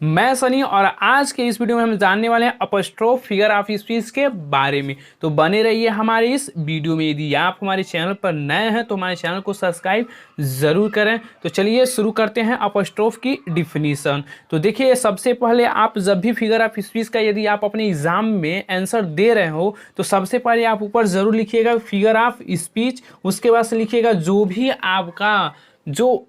मैं सनी और आज के इस वीडियो में हम जानने वाले हैं अपस्ट्रोफ फिगर ऑफ स्पीच के बारे में। तो बने रहिए हमारे इस वीडियो में। यदि आप हमारे चैनल पर नए हैं तो हमारे चैनल को सब्सक्राइब ज़रूर करें। तो चलिए शुरू करते हैं अपस्ट्रोफ की डिफिनीसन। तो देखिए, सबसे पहले आप जब भी फिगर ऑफ स्पीच का यदि आप अपने एग्जाम में आंसर दे रहे हो तो सबसे पहले आप ऊपर ज़रूर लिखिएगा फिगर ऑफ स्पीच। उसके बाद से लिखिएगा जो भी आपका जो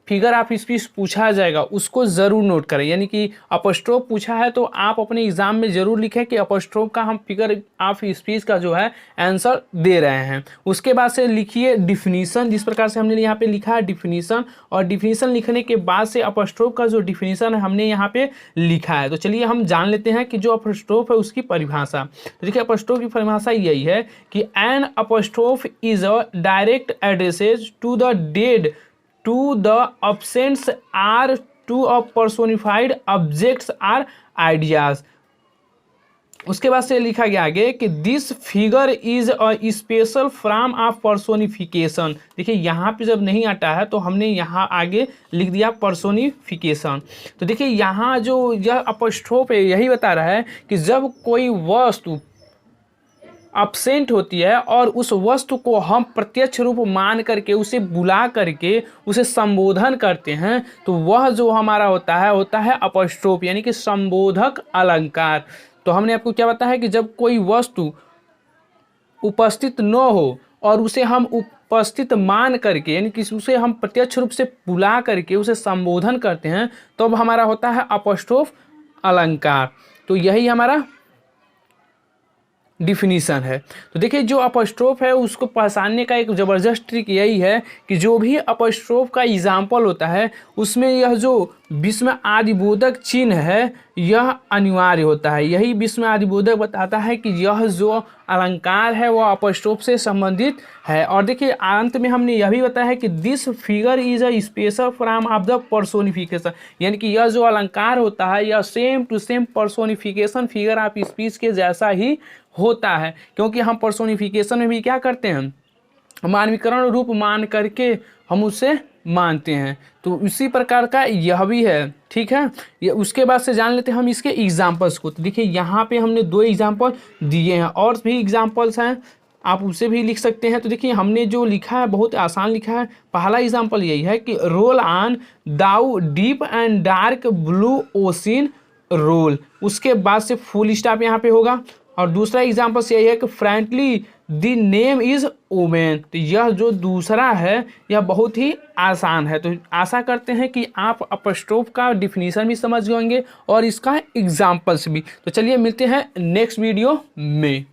फिगर ऑफ स्पीच पूछा जाएगा उसको ज़रूर नोट करें। यानी कि अपस्ट्रोफ पूछा है तो आप अपने एग्जाम में ज़रूर लिखें कि अपस्ट्रोफ का हम फिगर ऑफ स्पीच का जो है आंसर दे रहे हैं। उसके बाद से लिखिए डिफिनीसन, जिस प्रकार से हमने यहाँ पे लिखा है डिफिनीसन, और डिफिनीसन लिखने के बाद से अपस्ट्रोफ का जो डिफिनीसन है हमने यहाँ पे लिखा है। तो चलिए हम जान लेते हैं कि जो अपस्ट्रोफ है उसकी परिभाषा। तो देखिए, अपस्ट्रोफ की परिभाषा यही है कि an apostrophe is a direct addresses to the dead, to the absents are to a personified objects are ideas। उसके बाद से लिखा गया आगे कि this figure is a special form of personification. देखिए, यहाँ पे जब नहीं आता है तो हमने यहाँ आगे लिख दिया पर्सोनिफिकेशन। तो देखिए, यहाँ जो यह अपस्ट्रोफ है यही बता रहा है कि जब कोई वस्तु अब्सेंट होती है और उस वस्तु को हम प्रत्यक्ष रूप मान करके उसे बुला करके उसे संबोधन करते हैं तो वह जो हमारा होता है अपस्ट्रोफ, यानी कि संबोधक अलंकार। तो हमने आपको क्या बताया है कि जब कोई वस्तु उपस्थित न हो और उसे हम उपस्थित मान करके, यानी कि उसे हम प्रत्यक्ष रूप से बुला करके उसे संबोधन करते हैं तो अब हमारा होता है अपस्ट्रोफ अलंकार। तो यही हमारा डिफिनीसन है। तो देखिए, जो अपस्ट्रोफ है उसको पहचानने का एक ज़बरदस्त ट्रिक यही है कि जो भी अपस्ट्रोफ का एग्जाम्पल होता है उसमें यह जो विस्मय आदिबोधक चिन्ह है यह अनिवार्य होता है। यही विस्मय आदिबोधक बताता है कि यह जो अलंकार है वह अपस्ट्रोफ से संबंधित है। और देखिए, अंत में हमने यह भी बताया है कि this figure is a special form of the personification, यानी कि यह जो अलंकार होता है यह same to same personification figure of speech के जैसा ही होता है। क्योंकि हम पर्सोनिफिकेशन में भी क्या करते हैं, मानवीकरण रूप मान करके हम उसे मानते हैं। तो इसी प्रकार का यह भी है, ठीक है। ये उसके बाद से जान लेते हैं हम इसके एग्जाम्पल्स को। तो देखिए, यहाँ पे हमने 2 एग्जाम्पल दिए हैं, और भी एग्जाम्पल्स हैं, आप उसे भी लिख सकते हैं। तो देखिए, हमने जो लिखा है बहुत आसान लिखा है। पहला एग्जाम्पल यही है कि roll on thou deep and dark blue ocean roll. उसके बाद से फुल स्टॉप यहाँ पे होगा। और दूसरा एग्जाम्पल यही है कि frankly the name is omen. तो यह जो दूसरा है यह बहुत ही आसान है। तो आशा करते हैं कि आप अपस्ट्रोफ का डिफिनीशन भी समझ गए होंगे और इसका एग्जाम्पल्स भी। तो चलिए मिलते हैं नेक्स्ट वीडियो में।